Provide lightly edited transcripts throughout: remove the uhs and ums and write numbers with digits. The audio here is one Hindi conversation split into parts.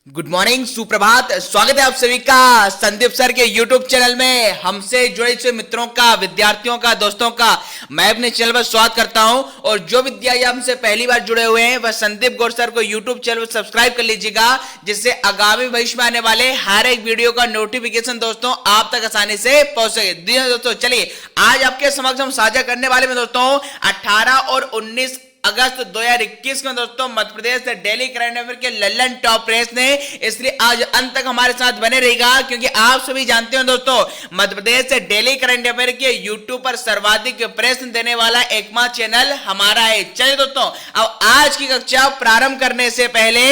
गुड मॉर्निंग, सुप्रभात। स्वागत है आप सभी का संदीप सर के यूट्यूब चैनल में। हमसे जुड़े हुए मित्रों का, विद्यार्थियों का, दोस्तों का मैं अपने चैनल पर स्वागत करता हूं। और जो विद्यार्थी हमसे पहली बार जुड़े हुए हैं वह संदीप गौर सर को यूट्यूब चैनल पर सब्सक्राइब कर लीजिएगा, जिससे आगामी भविष्य में आने वाले हर एक वीडियो का नोटिफिकेशन दोस्तों आप तक आसानी से पहुंच सके। दोस्तों चलिए आज आपके समक्ष हम साझा करने वाले में दोस्तों 18 और 19 अगस्त 2021 में दोस्तों मध्य प्रदेश से डेली करंट अफेयर के लल्लन टॉप रेस ने, इसलिए आज अंत तक हमारे साथ बने रहेगा, क्योंकि आप सभी जानते हो दोस्तों मध्य प्रदेश से डेली करंट अफेयर के यूट्यूब पर सर्वाधिक प्रश्न देने वाला एकमात्र चैनल हमारा है। चलिए दोस्तों अब आज की कक्षा प्रारंभ करने से पहले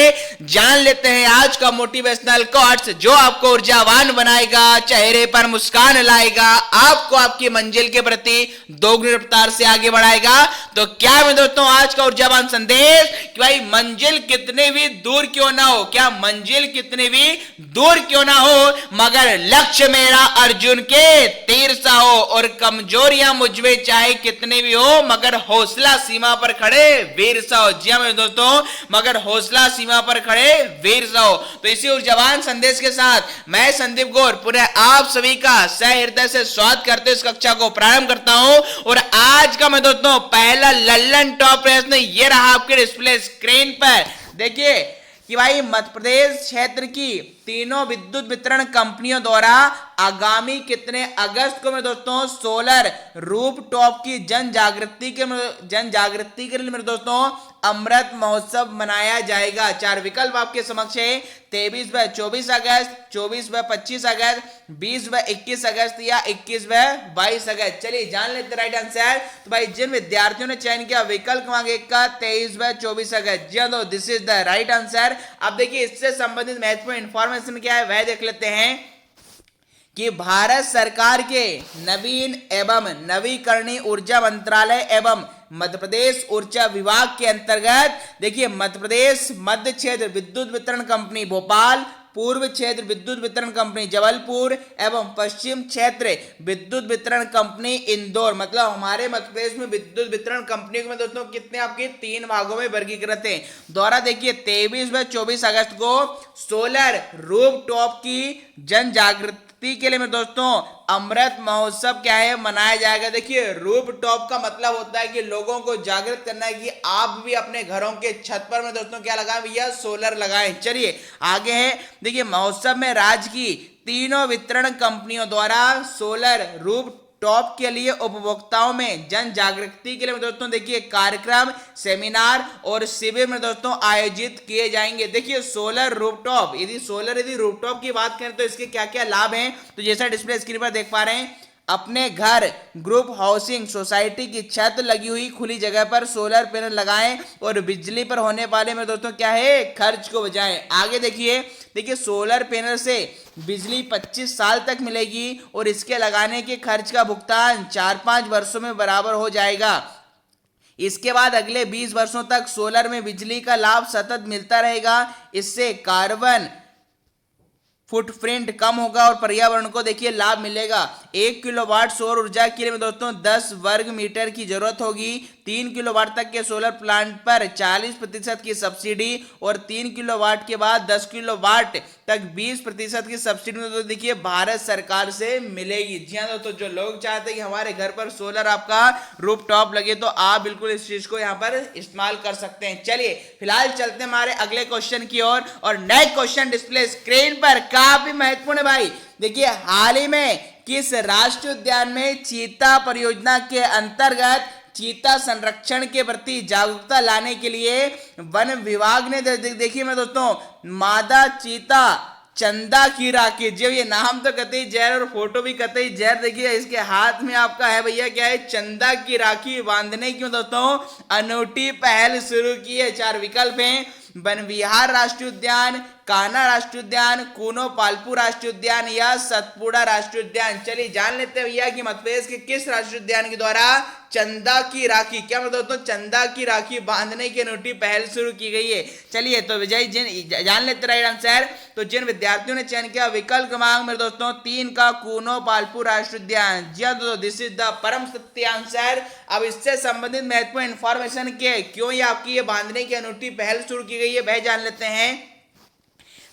जान लेते हैं आज का मोटिवेशनल कोट्स जो आपको ऊर्जावान बनाएगा, चेहरे पर मुस्कान लाएगा, आपको आपकी मंजिल के प्रति दोगुनी रफ्तार से आगे बढ़ाएगा। तो क्या है दोस्तों आज का ऊर्जावान संदेश कि भाई मंजिल कितने भी दूर क्यों ना हो, क्या मंजिल कितने भी दूर क्यों ना हो, मगर लक्ष्य मेरा अर्जुन के तीर सा हो, और कमजोरियां मुझमें चाहे कितने भी हो, मगर हौसला सीमा पर खड़े वीर सा हो। जी हां दोस्तों, मगर हौसला सीमा पर खड़े वीर सा हो। तो इसी ऊर्जावान संदेश के साथ मैं संदीप गौर पुनः आप सभी का सहृदय से स्वागत करते इस कक्षा को प्रारंभ करता हूं। और आज का मैं दोस्तों पहला लल्लन टॉप प्रश्न ये रहा आपके डिस्प्ले स्क्रीन पर। देखिए कि भाई मध्य प्रदेश क्षेत्र की तीनों विद्युत वितरण कंपनियों द्वारा आगामी कितने अगस्त को मैं दोस्तों सोलर रूफटॉप की जन जागृति के लिए मेरे दोस्तों अमृत महोत्सव मनाया जाएगा। चार विकल्प आपके समक्ष है, 23 व 24 अगस्त, 24 व 25 अगस्त, 20 व 21 अगस्त या 21 व 22 अगस्त। चलिए जान लेते राइट आंसर। तो भाई जिन विद्यार्थियों ने चयन किया विकल्प क्रमांक 1 का 23 व 24 अगस्त, जी हाँ this is the right answer. अब देखिए इससे संबंधित महत्वपूर्ण इंफॉर्मेशन क्या है वह देख लेते हैं कि भारत सरकार के नवीन एवं नवीकरणीय ऊर्जा मंत्रालय एवं मध्य प्रदेश ऊर्जा विभाग के अंतर्गत देखिए मध्य प्रदेश मध्य क्षेत्र विद्युत वितरण कंपनी भोपाल, पूर्व क्षेत्र विद्युत वितरण कंपनी जबलपुर एवं पश्चिम क्षेत्र विद्युत वितरण कंपनी इंदौर, मतलब हमारे मध्य प्रदेश में विद्युत वितरण कंपनी में दोस्तों कितने आपके 3 भागों में वर्गीकृत हैं। द्वारा देखिए 23 व 24 अगस्त को सोलर रूफटॉप की जन जागृति के लिए मेरे दोस्तों अमृत महोत्सव क्या है मनाया जाएगा। देखिए रूफटॉप का मतलब होता है कि लोगों को जागृत करना है कि आप भी अपने घरों के छत पर में दोस्तों क्या लगाएं भैया, सोलर लगाएं। चलिए आगे है, देखिए महोत्सव में राज्य की तीनों वितरण कंपनियों द्वारा सोलर रूफ टॉप के लिए उपभोक्ताओं में जन जागृति के लिए दोस्तों देखिए कार्यक्रम, सेमिनार और शिविर में दोस्तों आयोजित किए जाएंगे। देखिए सोलर रूफटॉप, यदि रूफटॉप की बात करें तो इसके क्या क्या लाभ हैं, तो जैसा डिस्प्ले स्क्रीन पर देख पा रहे हैं, अपने घर, ग्रुप हाउसिंग सोसाइटी की छत लगी हुई खुली जगह पर सोलर पैनल लगाएं और बिजली पर होने वाले में दोस्तों क्या है खर्च को बचाएं। आगे देखिए सोलर पैनल से बिजली 25 साल तक मिलेगी और इसके लगाने के खर्च का भुगतान 4-5 वर्षों में बराबर हो जाएगा। इसके बाद अगले 20 वर्षों तक सोलर में बिजली का लाभ सतत मिलता रहेगा। इससे कार्बन फुटप्रिंट कम होगा और पर्यावरण को देखिए लाभ मिलेगा। 1 किलोवाट सौर ऊर्जा के लिए दोस्तों 10 वर्ग मीटर की जरूरत होगी। 3 किलोवाट तक के सोलर प्लांट पर 40% की सब्सिडी और 3 किलोवाट के बाद 10 किलोवाट तक 20% की सब्सिडी तो देखिए भारत सरकार से मिलेगी। जी हाँ दोस्तों, जो लोग चाहते हैं कि हमारे घर पर सोलर आपका रूफटॉप लगे तो आप बिल्कुल इस चीज को यहाँ पर इस्तेमाल कर सकते हैं। चलिए फिलहाल चलते हैं हमारे अगले क्वेश्चन की ओर और नेक्स्ट क्वेश्चन डिस्प्ले स्क्रीन पर काफी महत्वपूर्ण है भाई। देखिए हाल ही में किस राष्ट्रीय उद्यान में चीता परियोजना के अंतर्गत चीता संरक्षण के प्रति जागरूकता लाने के लिए वन विभाग ने देखिए मैं दोस्तों मादा चीता चंदा की राखी, जो ये नाम तो कतई जहर और फोटो भी कतई जहर, देखिए इसके हाथ में आपका है भैया क्या है, चंदा की राखी बांधने की दोस्तों अनूठी पहल शुरू की है। 4 विकल्प हैं, वन विहार राष्ट्रीय उद्यान, कान्हा राष्ट्रीय उद्यान, कूनो पालपू राष्ट्रीय उद्यान या सतपुड़ा राष्ट्रीय उद्यान। चलिए जान लेते हैं भैया कि मध्य प्रदेश के किस राष्ट्रीय उद्यान के द्वारा चंदा की राखी, क्या मतलब दोस्तों चंदा की राखी बांधने की अनूठी पहल शुरू की गई है। चलिए तो विजय जान लेते राइट आंसर। तो जिन विद्यार्थियों ने चयन किया विकल्प क्रमांक मेरे दोस्तों 3 का कूनो पालपू राष्ट्रीय उद्यान, जी दोस्तों दिस इज द परम सत्य आंसर। अब इससे संबंधित महत्वपूर्ण इंफॉर्मेशन के क्यों ये आपकी ये बांधने की अनूठी पहल शुरू की गई है वह जान लेते हैं।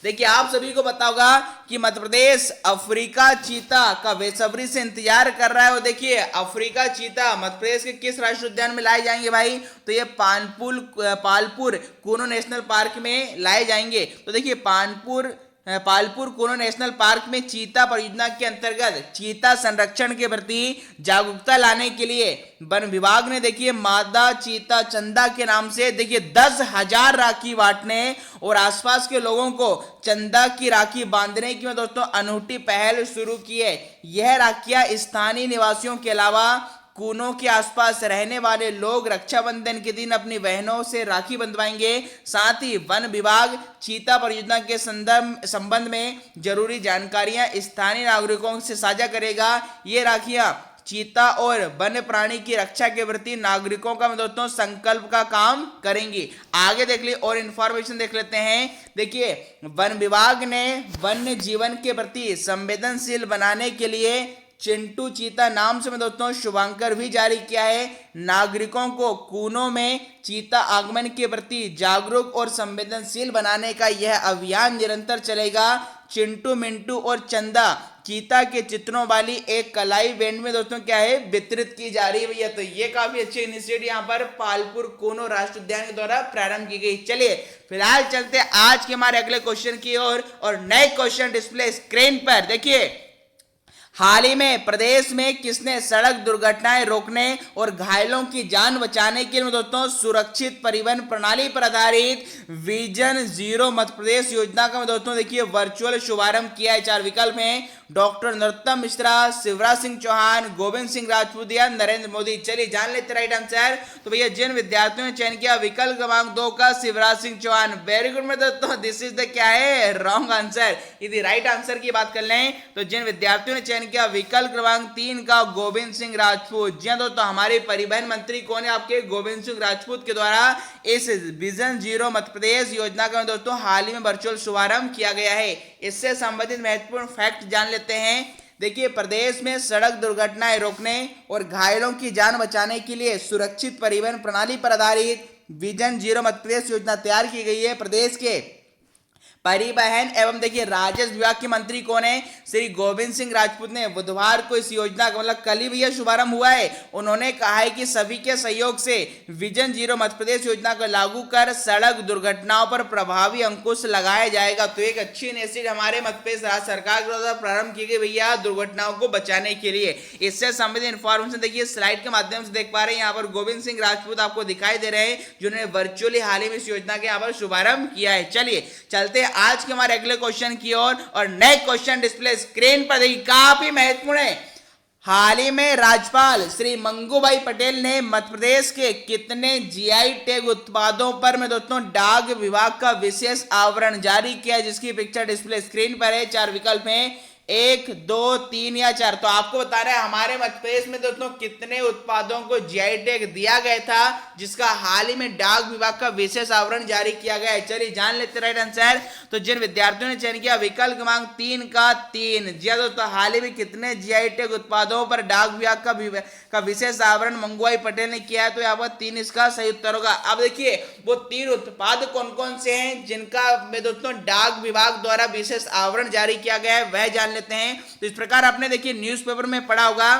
देखिए आप सभी को पता होगा कि मध्य प्रदेश अफ्रीका चीता का बेसब्री से इंतजार कर रहा है। और देखिए अफ्रीका चीता मध्य प्रदेश के किस राष्ट्रीय उद्यान में लाए जाएंगे भाई, तो ये पालपुर कूनो नेशनल पार्क में लाए जाएंगे। तो देखिए पालपुर कूनो नेशनल पार्क में चीता परियोजना के अंतर्गत चीता संरक्षण के प्रति जागरूकता लाने के लिए वन विभाग ने देखिए मादा चीता चंदा के नाम से देखिए 10,000 राखी बांटने और आसपास के लोगों को चंदा की राखी बांधने की दोस्तों अनूठी पहल शुरू की है। यह राखियां स्थानीय निवासियों के अलावा कूनों के आसपास रहने वाले लोग रक्षाबंधन के दिन अपनी बहनों से राखी बंधवाएंगे। साथ ही वन विभाग चीता परियोजना के संबंध में जरूरी जानकारियां स्थानीय नागरिकों से साझा करेगा। ये राखियां चीता और वन्य प्राणी की रक्षा के प्रति नागरिकों का दोस्तों संकल्प का काम करेंगी। आगे देख लिए और इंफॉर्मेशन देख लेते हैं। देखिए वन विभाग ने वन्य जीवन के प्रति संवेदनशील बनाने के लिए चिंटू चीता नाम से दोस्तों शुभांकर भी जारी किया है। नागरिकों को कूनों में चीता आगमन के प्रति जागरूक और संवेदनशील बनाने का यह अभियान निरंतर चलेगा। चिंटू मिंटू और चंदा चीता के चित्रों वाली एक कलाई बैंड में दोस्तों क्या है वितरित की जा रही है भैया। तो ये काफी अच्छी इनिशिएटिव यहाँ पर पालपुर कूनो राष्ट्रीय उद्यान के द्वारा प्रारंभ की गई। चलिए फिलहाल चलते आज के हमारे अगले क्वेश्चन की ओर और नए क्वेश्चन डिस्प्ले स्क्रीन पर देखिए। हाल ही में प्रदेश में किसने सड़क दुर्घटनाएं रोकने और घायलों की जान बचाने के लिए दोस्तों सुरक्षित परिवहन प्रणाली पर आधारित विजन जीरो मध्य प्रदेश योजना का दोस्तों देखिए वर्चुअल शुभारंभ किया है। 4 विकल्प में डॉक्टर नरोत्तम मिश्रा, शिवराज सिंह चौहान, गोविंद सिंह राजपूत या नरेंद्र मोदी। चलिए जान लेते राइट आंसर। तो भैया जिन विद्यार्थियों ने चयन किया विकल्प क्रमांक 2 का शिवराज सिंह चौहान, वेरी गुड में दोस्तों दिस इज द क्या है रॉन्ग आंसर। यदि राइट आंसर की बात कर लें तो जिन विद्यार्थियों ने चयन किया विकल्प क्रमांक 3 का गोविंद सिंह राजपूत। जी दोस्तों हमारे परिवहन मंत्री कौन है आपके गोविंद सिंह राजपूत के द्वारा इस विजन जीरो मध्य प्रदेश योजना का दोस्तों हाल ही में वर्चुअल शुभारंभ किया गया है। इससे संबंधित महत्वपूर्ण फैक्ट जान लेते हैं। देखिए प्रदेश में सड़क दुर्घटनाएं रोकने और घायलों की जान बचाने के लिए सुरक्षित परिवहन प्रणाली पर आधारित विजन जीरो मध्य प्रदेश योजना तैयार की गई है। प्रदेश के परिवहन एवं देखिए राजस्व विभाग के मंत्री कौन है श्री गोविंद सिंह राजपूत ने बुधवार को इस योजना का मतलब कल ही भैया शुभारंभ हुआ है। उन्होंने कहा है कि सभी के सहयोग से विजन जीरो मध्य प्रदेश योजना को लागू कर सड़क दुर्घटनाओं पर प्रभावी अंकुश लगाया जाएगा। तो एक अच्छी इनिशिएटिव हमारे मध्य प्रदेश राज्य सरकार के द्वारा प्रारंभ की गई भैया दुर्घटनाओं को बचाने के लिए। इससे संबंधित इन्फॉर्मेशन देखिए स्लाइड के माध्यम से देख पा रहे हैं। यहाँ पर गोविंद सिंह राजपूत आपको दिखाई दे रहे हैं जिन्होंने वर्चुअली हाल ही में इस योजना के यहाँ पर शुभारंभ किया है। चलिए चलते आज के हमारे अगले क्वेश्चन की ओर और नए क्वेश्चन डिस्प्ले स्क्रीन पर देखिए काफी महत्वपूर्ण है। हाल ही में राज्यपाल श्री मंगूभाई पटेल ने मध्य प्रदेश के कितने जीआई टैग उत्पादों पर में दोस्तों डाक विभाग का विशेष आवरण जारी किया, जिसकी पिक्चर डिस्प्ले स्क्रीन पर है। 4 विकल्प हैं 1, 2, 3 या 4। तो आपको बता रहे हैं हमारे मध्य प्रदेश में दोस्तों कितने उत्पादों को जीआई टैग दिया गया था जिसका हाल ही में डाक विभाग का विशेष आवरण जारी किया गया है। चलिए जान लेते राइट आंसर। तो जिन विद्यार्थियों ने चयन किया विकल्प क्रमांक 3 का 3, जी दोस्तों हाल ही में कितने जीआई टैग उत्पादों पर डाक विभाग का विशेष आवरण मंगूभाई पटेल ने किया है, तो यहाँ पर 3 इसका सही उत्तर होगा। अब देखिए वो 3 उत्पाद कौन कौन से हैं जिनका में दोस्तों डाक विभाग द्वारा विशेष आवरण जारी किया गया है वह जान लेते हैं। तो इस प्रकार आपने देखिए न्यूज़पेपर में पढ़ा होगा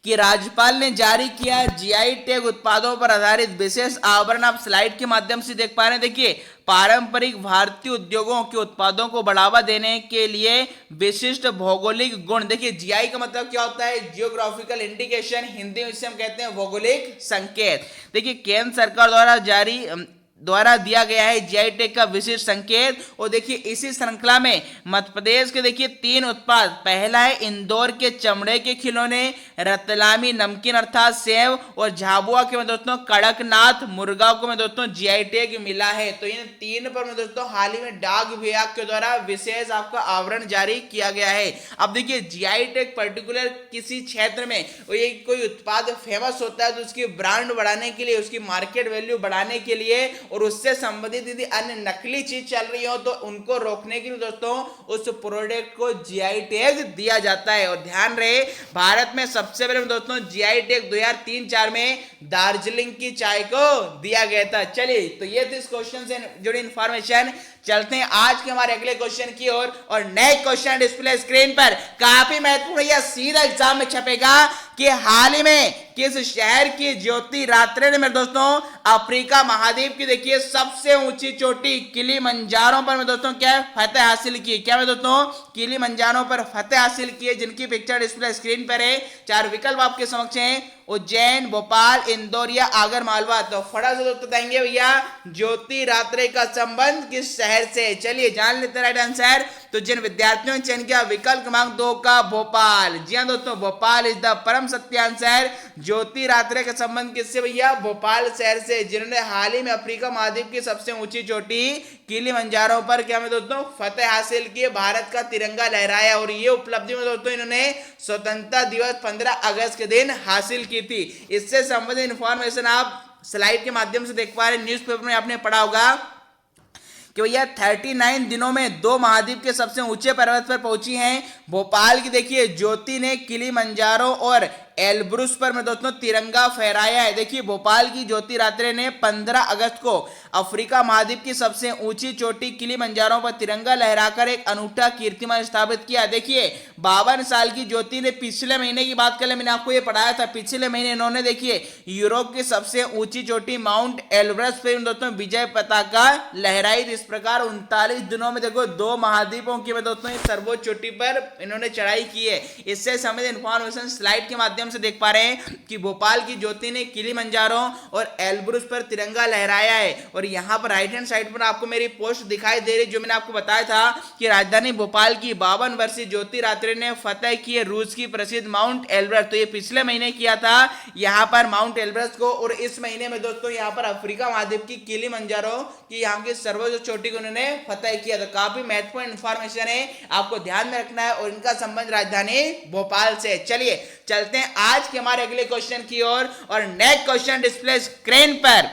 कि राज्यपाल ने जारी किया जीआई टैग उत्पादों पर आधारित विशेष आवरण। आप स्लाइड के माध्यम से देख पा रहे हैं। देखिए पारंपरिक भारतीय उद्योगों के उत्पादों को बढ़ावा देने के लिए विशिष्ट भौगोलिक गुण। देखिए जीआई का मतलब क्या होता है जियोग्राफिकल इंडिकेशन, हिंदी में इसे हम कहते हैं भौगोलिक संकेत। देखिए केंद्र सरकार द्वारा दिया गया है जीआई टैग का विशिष्ट संकेत। और देखिए इसी श्रृंखला में मध्य प्रदेश के देखिए 3 उत्पाद, पहला है इंदौर के चमड़े के खिलौने, रतलामी नमकीन अर्थात सेव और झाबुआ के में दोस्तों कड़कनाथ मुर्गा को में दोस्तों जीआई टैग मिला है। तो इन 3 पर में दोस्तों हाल ही में डाक विभाग के द्वारा विशेष आपका आवरण जारी किया गया है। अब देखिए जीआई टैग पर्टिकुलर किसी क्षेत्र में कोई उत्पाद फेमस होता है तो उसकी ब्रांड बढ़ाने के लिए, उसकी मार्केट वैल्यू बढ़ाने के लिए और उससे संबंधित यदि अन्य नकली चीज चल रही हो तो उनको रोकने के लिए दोस्तों उस प्रोडक्ट को जीआई टैग दिया जाता है। और ध्यान रहे भारत में सबसे पहले दोस्तों जीआई टैग 2003-4 में दार्जिलिंग की चाय को दिया गया था। चलिए तो ये थी इस क्वेश्चन से जुड़ी इंफॉर्मेशन। चलते हैं आज के हमारे अगले क्वेश्चन की ओर और नए क्वेश्चन डिस्प्ले स्क्रीन पर काफी महत्वपूर्ण, यह सीधा एग्जाम में छपेगा कि हाल ही में किस शहर की ज्योति रात्रे ने मेरे दोस्तों अफ्रीका महाद्वीप की देखिए सबसे ऊंची चोटी किलिमंजारो पर मेरे दोस्तों क्या फतेह हासिल की। क्या मेरे दोस्तों किलिमंजारो पर फतेह हासिल की है, जिनकी पिक्चर डिस्प्ले स्क्रीन पर है। चार विकल्प आपके समक्ष हैं, उज्जैन, भोपाल, इंदौर या आगर मालवा। तो फटाफट से दोस्तों बताएंगे भैया ज्योति रात्रे का संबंध किस शहर से। चलिए जान लेते हैं राइट आंसर। तो जिन विद्यार्थियों ने चयन किया विकल्प क्रमांक 2 का भोपाल, जी हाँ दोस्तों भोपाल इज द परम सत्य आंसर। ज्योति रात्रे का संबंध किससे भैया, भोपाल शहर से, जिन्होंने हाल ही में अफ्रीका महाद्वीप की सबसे ऊंची चोटी किलिमंजारो पर क्या में दोस्तों फतेह हासिल की, भारत का तिरंगा लहराया। और ये उपलब्धि में दोस्तों इन्होंने स्वतंत्रता दिवस 15 अगस्त के दिन हासिल की थी। इससे संबंधित इंफॉर्मेशन आप स्लाइड के माध्यम से देख पा रहे हैं, न्यूज़पेपर में आपने पढ़ा होगा कि भैया 39 दिनों में 2 महाद्वीप के सबसे ऊंचे पर्वत पर पहुंची हैं। भोपाल की देखिए ज्योति ने किलिमंजारो और एलब्रुस पर में दोस्तों तिरंगा फहराया है। देखिए भोपाल की ज्योति रात्रे ने 15 अगस्त को अफ्रीका महाद्वीप की सबसे ऊंची चोटी किलिमंजारो पर तिरंगा लहराकर एक अनूठा कीर्तिमान स्थापित किया। देखिए 52 साल की ज्योति ने पिछले महीने की बात कर ले, मैंने आपको ये पढ़ाया था, पिछले महीने इन्होंने देखिए यूरोप की सबसे ऊंची चोटी माउंट एलब्रस पे दोस्तों विजय पताका लहराई। इस प्रकार 39 दिनों में देखो 2 महाद्वीपों की दोस्तों सर्वोच्च चोटी पर इन्होंने चढ़ाई की है। इससे संबंधित इंफॉर्मेशन स्लाइड के माध्यम से देख पा रहे हैं कि भोपाल की ज्योति ने किलिमंजारो और एलब्रुस पर तिरंगा लहराया है। और यहाँ पर राइट हैंड साइड पर आपको मेरी पोस्ट दिखाई दे रही, जो मैंने आपको बताया था कि राजधानी भोपाल की 52 वर्षीय ज्योति रात्रे ने फतेह की है रूस की प्रसिद्ध माउंट एलब्रस। तो ये पिछले महीने किया था यहाँ पर माउंट एलब्रस को, और इस महीने में दोस्तों यहाँ पर अफ्रीका महाद्वीप की किलिमंजारो की यहाँ की सर्वोच्च चोटी को उन्होंने फतेह किया। तो काफी महत्वपूर्ण इंफॉर्मेशन है, आपको ध्यान में रखना है, और इनका संबंध राजधानी भोपाल से। चलिए चलते हैं आज के हमारे अगले क्वेश्चन की ओर और नेक्स्ट क्वेश्चन डिस्प्ले स्क्रीन पर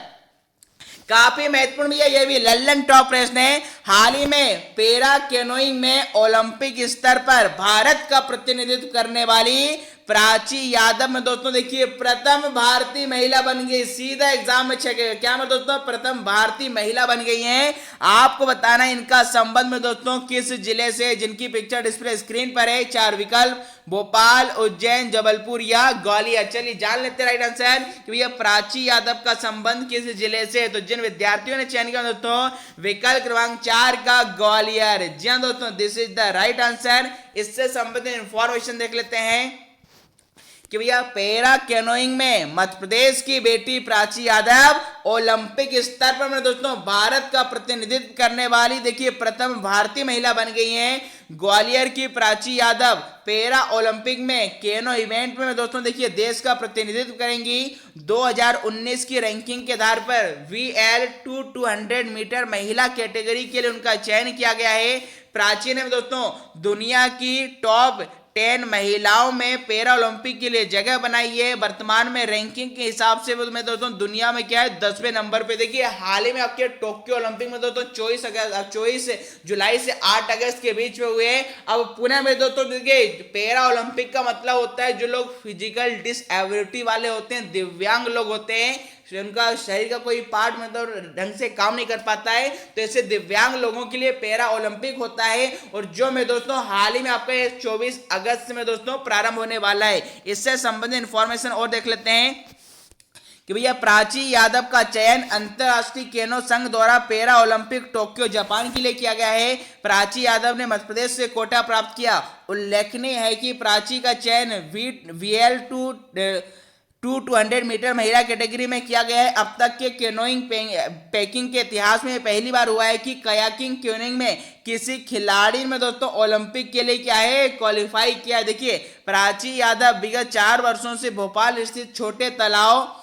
काफी महत्वपूर्ण भी है, ये भी लल्लन टॉप प्रश्न है। हाल ही में पैरा कैनोइंग में ओलंपिक स्तर पर भारत का प्रतिनिधित्व करने वाली प्राची यादव में दोस्तों देखिए प्रथम भारतीय महिला बन गई। सीधा एग्जाम में छकेगा क्या में दोस्तों, प्रथम भारतीय महिला बन गई हैं। आपको बताना है इनका संबंध में दोस्तों किस जिले से, जिनकी पिक्चर डिस्प्ले स्क्रीन पर है। चार विकल्प भोपाल, उज्जैन, जबलपुर या ग्वालियर। चलिए जान लेते राइट आंसर कि भैया प्राची यादव का संबंध किस जिले से। तो जिन विद्यार्थियों ने चयन किया दोस्तों विकल्प क्रमांक 4 का ग्वालियर, जी हाँ दोस्तों this is the right answer. इससे संबंधित इंफॉर्मेशन देख लेते हैं कि भैया पैरा कैनोइंग में मध्य प्रदेश की बेटी प्राची यादव ओलंपिक स्तर पर में दोस्तों भारत का प्रतिनिधित्व करने वाली देखिए प्रथम भारतीय महिला बन गई हैं। ग्वालियर की प्राची यादव पैरा ओलंपिक में कैनो इवेंट में दोस्तों देखिए देश का प्रतिनिधित्व करेंगी। 2019 की रैंकिंग के आधार पर VL 200 मीटर महिला कैटेगरी के लिए उनका चयन किया गया है। प्राची ने दोस्तों दुनिया की टॉप 10 महिलाओं में पैरा ओलंपिक के लिए जगह बनाई है। वर्तमान में रैंकिंग के हिसाब से मैं दोस्तों दुनिया में क्या है 10वें नंबर पे। देखिए हाल ही में आपके टोक्यो ओलंपिक में दोस्तों 24 जुलाई से 8 अगस्त के बीच में हुए। अब पुणे में दोस्तों देखिए पैरा ओलंपिक का मतलब होता है जो लोग फिजिकल डिसएबिलिटी वाले होते हैं, दिव्यांग लोग होते हैं, उनका शरीर का कोई पार्ट मतलब ढंग से काम नहीं कर पाता है, तो ऐसे दिव्यांग लोगों के लिए पैरा ओलंपिक होता है। और जो मैं दोस्तों हाल ही में आपका 24 अगस्त में दोस्तों प्रारंभ होने वाला है। इससे संबंधित इंफॉर्मेशन और देख लेते हैं कि भैया प्राची यादव का चयन अंतरराष्ट्रीय केनो संघ द्वारा पैरा ओलंपिक टोक्यो जापान के लिए किया गया है। प्राची यादव ने मध्य प्रदेश से कोटा प्राप्त किया। उल्लेखनीय है कि प्राची का चयन VL 200 मीटर महिला कैटेगरी में किया गया है। अब तक के कैनोइंग पैकिंग के इतिहास में पहली बार हुआ है कि कयाकिंग कैनोइंग में किसी खिलाड़ी में दोस्तों ओलंपिक के लिए क्या है क्वालिफाई किया है। देखिए प्राची यादव विगत 4 वर्षों से भोपाल स्थित छोटे तालाब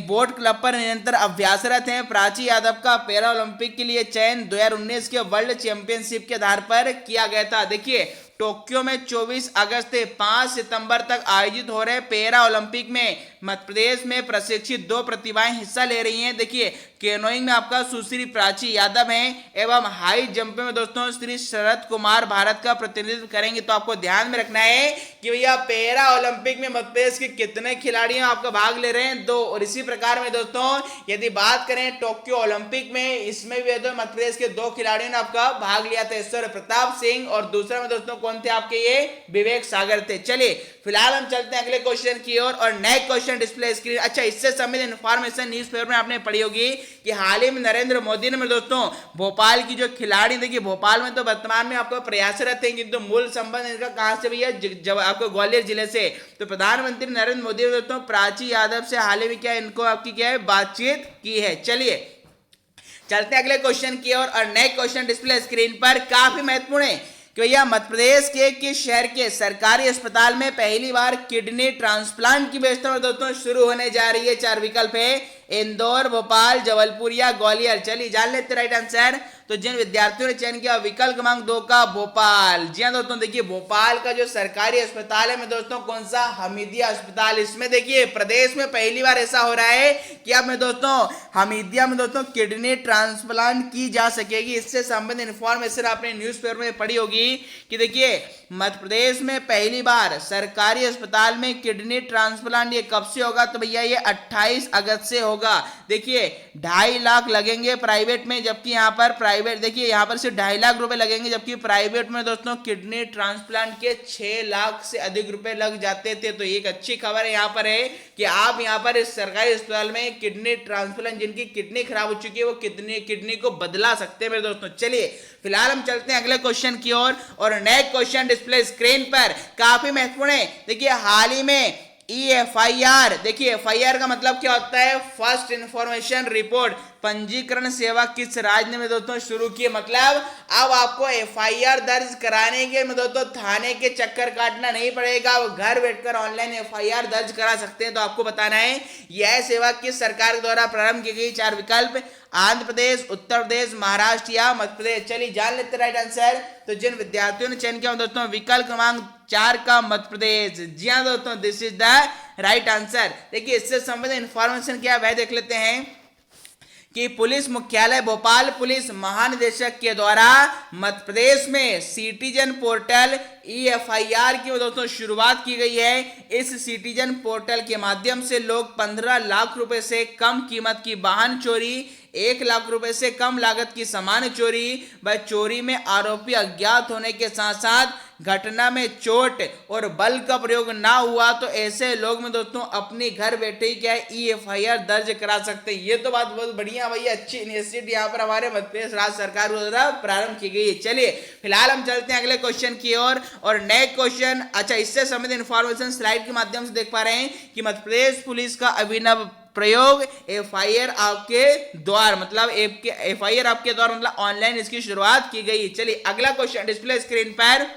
बोट क्लब पर निरंतर अभ्यासरत हैं। प्राची यादव का पैरा ओलंपिक के लिए चयन 2019 के वर्ल्ड चैंपियनशिप के आधार पर किया गया था। देखिए टोक्यो में 24 अगस्त से 5 सितंबर तक आयोजित हो रहे पैरा ओलंपिक में मध्य प्रदेश में प्रशिक्षित 2 प्रतिभाएं हिस्सा ले रही हैं। देखिए केनोइंग में आपका सुश्री प्राची यादव हैं एवं हाई जंप में दोस्तों श्री शरद कुमार भारत का प्रतिनिधित्व करेंगे। तो आपको ध्यान में रखना है कि भैया पैरा ओलंपिक में मध्य प्रदेश के कितने खिलाड़ी आपका भाग ले रहे हैं, 2। और इसी प्रकार में दोस्तों यदि बात करें टोक्यो ओलंपिक में, इसमें भी मध्य प्रदेश के 2 खिलाड़ियों ने आपका भाग लिया था, ईश्वर प्रताप सिंह और दूसरा में दोस्तों कौन थे आपके, ये विवेक सागर थे। चलिए फिलहाल हम चलते हैं अगले क्वेश्चन की ओर और नेक्स्ट क्वेश्चन डिस्प्ले स्क्रीन। अच्छा, इससे संबंधित इंफॉर्मेशन न्यूज़पेपर में आपने पढ़ी होगी कि हाल ही में नरेंद्र मोदी ने दोस्तों भोपाल की जो खिलाड़ी, देखिए भोपाल में तो वर्तमान में आपको प्रयासरत हैं किंतु मूल संबंध इनका कहां से भैया, जब आपको ग्वालियर जिले से। तो प्रधानमंत्री नरेंद्र मोदी ने दोस्तों प्राची यादव से हाल ही में क्या इनको आपकी क्या है बातचीत की है। चलिए चलते हैं अगले क्वेश्चन की ओर और नेक्स्ट क्वेश्चन डिस्प्ले स्क्रीन पर काफी महत्वपूर्ण है कि भैया मध्य प्रदेश के किस शहर के सरकारी अस्पताल में पहली बार किडनी ट्रांसप्लांट की व्यवस्था दोस्तों शुरू होने जा रही है। 4 विकल्प है, इंदौर, भोपाल, जबलपुर या ग्वालियर। चलिए जान लेते राइट आंसर। तो जिन विद्यार्थियों ने चयन किया विकल्प क्रमांक 2 का भोपाल। जी हाँ दोस्तों, देखिए भोपाल का जो सरकारी अस्पताल है में दोस्तों कौन सा, हमीदिया अस्पताल। इसमें देखिए प्रदेश में पहली बार ऐसा हो रहा है कि अब में दोस्तों हमीदिया में दोस्तों किडनी ट्रांसप्लांट की जा सकेगी। इससे संबंधित इंफॉर्मेशन आपने न्यूज़पेपर में पढ़ी होगी कि देखिए मध्य प्रदेश में पहली बार सरकारी अस्पताल में किडनी ट्रांसप्लांट ये कब से होगा, तो भैया ये 28 अगस्त से होगा। देखिए 2.5 लाख लगेंगे प्राइवेट में, जबकि यहाँ पर प्राइवेट देखिए यहाँ पर सिर्फ 2.5 लाख रुपए लगेंगे, जबकि प्राइवेट में दोस्तों किडनी ट्रांसप्लांट के 6 लाख से अधिक रुपए लग जाते थे। तो एक अच्छी खबर है यहाँ पर है कि आप यहाँ पर इस सरकारी अस्पताल में किडनी ट्रांसप्लांट, जिनकी किडनी खराब हो चुकी है वो किडनी को बदला सकते हैं मेरे दोस्तों। चलिए फिलहाल हम चलते हैं अगले क्वेश्चन की ओर और नेक्स्ट क्वेश्चन डिस्प्ले स्क्रीन पर काफी महत्वपूर्ण है। देखिए हाल ही में EFIR, देखिए FIR का मतलब क्या होता है, फर्स्ट इंफॉर्मेशन रिपोर्ट, पंजीकरण सेवा किस राज्य में दोस्तों शुरू की है। मतलब अब आपको FIR दर्ज कराने के में दोस्तों थाने के चक्कर काटना नहीं पड़ेगा, अब घर बैठकर ऑनलाइन FIR दर्ज करा सकते हैं। तो आपको बताना है यह सेवा किस सरकार के द्वारा प्रारंभ की गई। 4 विकल्प, आंध्र प्रदेश, उत्तर प्रदेश, महाराष्ट्र या मध्य प्रदेश। चलिए जान लेते राइट आंसर। तो जिन विद्यार्थियों ने चयन किया दोस्तों विकल्प क्रमांक 4 का मध्य प्रदेश। जी हाँ दोस्तों, this is the right answer. देखिए इससे संबंधित इंफॉर्मेशन क्या वह देख लेते हैं कि पुलिस मुख्यालय भोपाल पुलिस महानिदेशक के द्वारा मध्य प्रदेश में सिटीजन पोर्टल EFIR की दोस्तों शुरुआत की गई है। इस सिटीजन पोर्टल के माध्यम से लोग 15 लाख रुपए से कम कीमत की वाहन चोरी, 1 लाख रुपए से कम लागत की सामान चोरी व चोरी में आरोपी अज्ञात होने के साथ साथ घटना में चोट और बल का प्रयोग ना हुआ तो ऐसे लोग में दोस्तों अपने घर बैठे ही क्या है EFIR दर्ज करा सकते हैं। ये तो बात बहुत बढ़िया भैया, अच्छी इनिशिएटिव यहाँ पर हमारे मध्य प्रदेश राज्य सरकार द्वारा प्रारंभ की गई है। चलिए फिलहाल हम चलते हैं अगले क्वेश्चन की ओर और नेक्स्ट क्वेश्चन। अच्छा, इससे संबंधित इंफॉर्मेशन स्लाइड के माध्यम से देख पा रहे हैं कि मध्य प्रदेश पुलिस का अभिनव प्रयोग FIR आपके द्वार मतलब FIR आपके द्वार मतलब ऑनलाइन इसकी शुरुआत की गई। चलिए अगला क्वेश्चन डिस्प्ले स्क्रीन पर।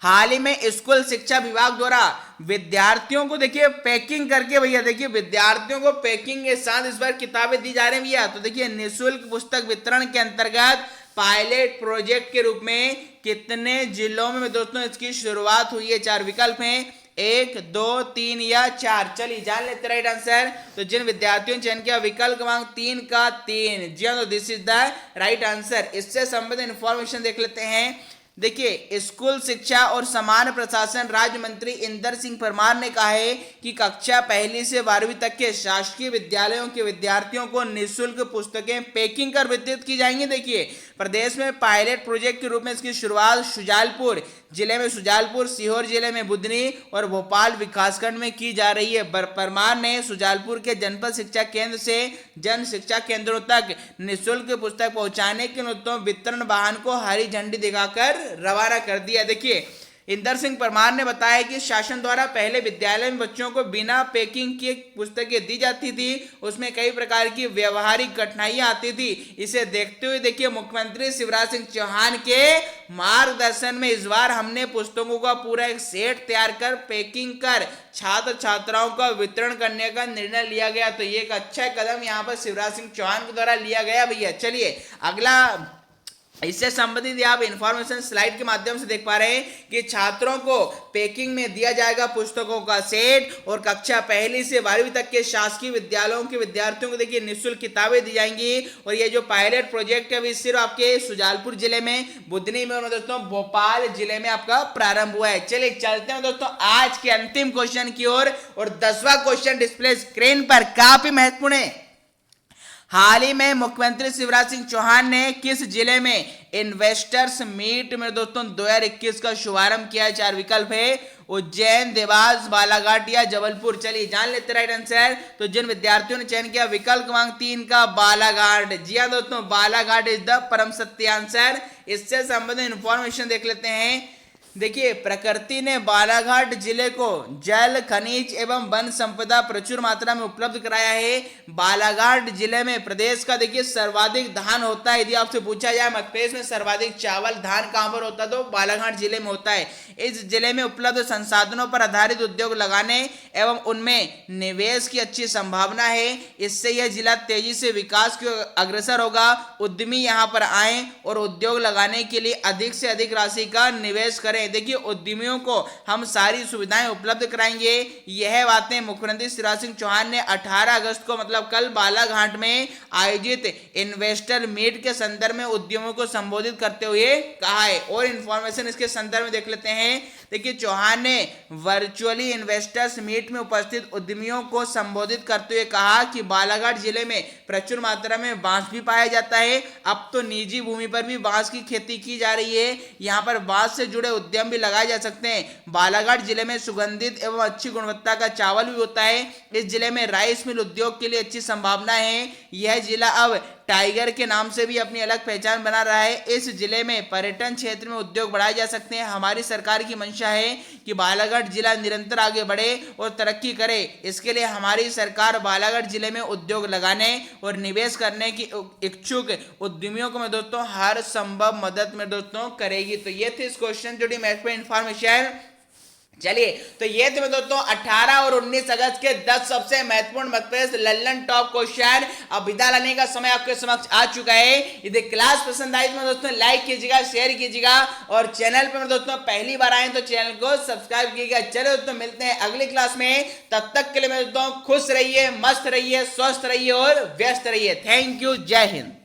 हाल ही में स्कूल शिक्षा विभाग द्वारा विद्यार्थियों को देखिए पैकिंग करके भैया देखिए विद्यार्थियों को पैकिंग के साथ इस बार किताबें दी जा रही हैं भैया। तो देखिए निःशुल्क पुस्तक वितरण के अंतर्गत पायलट प्रोजेक्ट के रूप में कितने जिलों में दोस्तों इसकी शुरुआत हुई है। 4 विकल्प हैं, 1, 2, 3 या 4। चलिए जान लेते राइट आंसर। तो जिन विद्यार्थियों ने चयन किया विकल्प क्रमांक 3 का 3। जी हाँ, तो this is the right answer. इससे संबंधित इंफॉर्मेशन देख लेते हैं। देखिए स्कूल शिक्षा और समान प्रशासन राज्य मंत्री इंदर सिंह परमार ने कहा है कि कक्षा 1 से 12वीं तक के शासकीय विद्यालयों के विद्यार्थियों को निःशुल्क पुस्तकें पैकिंग कर वितरित की जाएंगी। देखिए प्रदेश में पायलट प्रोजेक्ट के रूप में इसकी शुरुआत शुजालपुर जिले में शुजालपुर, सीहोर जिले में बुधनी और भोपाल विकासखंड में की जा रही है। परमार ने शुजालपुर के जनपद शिक्षा केंद्र से जन शिक्षा केंद्रों तक निःशुल्क पुस्तक पहुंचाने के वितरण वाहन को हरी झंडी दिखाकर रवाना कर दिया। देखिए इंदर सिंह परमार ने बताया कि शासन द्वारा पहले विद्यालय में बच्चों को बिना पैकिंग की पुस्तकें दी जाती थी, उसमें कई प्रकार की व्यवहारिक कठिनाइयां आती थी। इसे देखते हुए देखिए मुख्यमंत्री शिवराज सिंह चौहान के मार्गदर्शन में इस बार हमने पुस्तकों का पूरा एक सेट तैयार कर पैकिंग कर छात्र छात्राओं का वितरण करने का निर्णय लिया गया। तो ये एक अच्छा कदम यहाँ पर शिवराज सिंह चौहान के द्वारा लिया गया भैया। चलिए अगला इससे संबंधित आप इंफॉर्मेशन स्लाइड के माध्यम से देख पा रहे हैं कि छात्रों को पैकिंग में दिया जाएगा पुस्तकों का सेट और कक्षा पहली से 12वीं तक के शासकीय विद्यालयों के विद्यार्थियों को देखिए निःशुल्क किताबें दी जाएंगी। और ये जो पायलट प्रोजेक्ट है वो सिर्फ आपके सुजालपुर जिले में, बुधनी में और दोस्तों भोपाल जिले में आपका प्रारंभ हुआ है। चलिए चलते हैं दोस्तों आज के अंतिम क्वेश्चन की ओर। और 10वां क्वेश्चन डिस्प्ले स्क्रीन पर काफी महत्वपूर्ण है। हाल ही में मुख्यमंत्री शिवराज सिंह चौहान ने किस जिले में इन्वेस्टर्स मीट में दोस्तों 2021 का शुभारंभ किया? 4 विकल्प है, उज्जैन, देवास, बालाघाट या जबलपुर। चलिए जान लेते राइट आंसर। तो जिन विद्यार्थियों ने चयन किया विकल्प क्रमांक 3 का बालाघाट, जी हाँ दोस्तों बालाघाट इज द परम सत्य आंसर। इससे संबंधित इंफॉर्मेशन देख लेते हैं। देखिए प्रकृति ने बालाघाट जिले को जल, खनिज एवं वन संपदा प्रचुर मात्रा में उपलब्ध कराया है। बालाघाट जिले में प्रदेश का देखिए सर्वाधिक धान होता है। यदि आपसे पूछा जाए मध्यप्रदेश में सर्वाधिक चावल धान कहां पर होता है तो बालाघाट जिले में होता है। इस जिले में उपलब्ध संसाधनों पर आधारित उद्योग लगाने एवं उनमें निवेश की अच्छी संभावना है। इससे यह जिला तेजी से विकास की ओर अग्रसर होगा। उद्यमी यहाँ पर आए और उद्योग लगाने के लिए अधिक से अधिक राशि का निवेश करें। देखिए उद्यमियों को हम सारी सुविधाएं उपलब्ध कराएंगे। यह बातें मुख्यमंत्री शिवराज सिंह चौहान ने 18 अगस्त को मतलब कल बालाघाट में आयोजित इन्वेस्टर मीट के संदर्भ में उद्यमियों को संबोधित करते हुए कहा है। और इंफॉर्मेशन इसके संदर्भ में देख लेते हैं। देखिए चौहान ने वर्चुअली इन्वेस्टर्स मीट में उपस्थित उद्यमियों को संबोधित करते हुए कहा कि बालाघाट जिले में प्रचुर मात्रा में बांस भी पाया जाता है। अब तो निजी भूमि पर भी बांस की खेती की जा रही है। यहाँ पर बांस से जुड़े उद्यम भी लगाए जा सकते हैं। बालाघाट जिले में सुगंधित एवं अच्छी गुणवत्ता का चावल भी होता है। इस जिले में राइस मिल उद्योग के लिए अच्छी संभावना है। यह जिला अब टाइगर के नाम से भी अपनी अलग पहचान बना रहा है। इस जिले में पर्यटन क्षेत्र में उद्योग बढ़ाए जा सकते हैं। हमारी सरकार की मंशा है कि बालाघाट जिला निरंतर आगे बढ़े और तरक्की करे। इसके लिए हमारी सरकार बालाघाट जिले में उद्योग लगाने और निवेश करने की इच्छुक उद्यमियों को मैं दोस्तों हर संभव मदद में दोस्तों करेगी। तो ये थी इस क्वेश्चन जुड़ी महत्वपूर्ण इंफॉर्मेशन। चलिए तो ये थे दोस्तों 18 और 19 अगस्त के 10 सबसे महत्वपूर्ण मध्यप्रदेश लल्लन टॉप क्वेश्चन। अब विदा लेने का समय आपके समक्ष आ चुका है। यदि क्लास पसंद आई तो दोस्तों लाइक कीजिएगा, शेयर कीजिएगा और चैनल पर दोस्तों पहली बार आए तो चैनल को सब्सक्राइब कीजिएगा। चलो दोस्तों मिलते हैं अगली क्लास में। तब तक के लिए मैं दोस्तों खुश रहिए, मस्त रहिए, स्वस्थ रहिए और व्यस्त रहिए। थैंक यू, जय हिंद।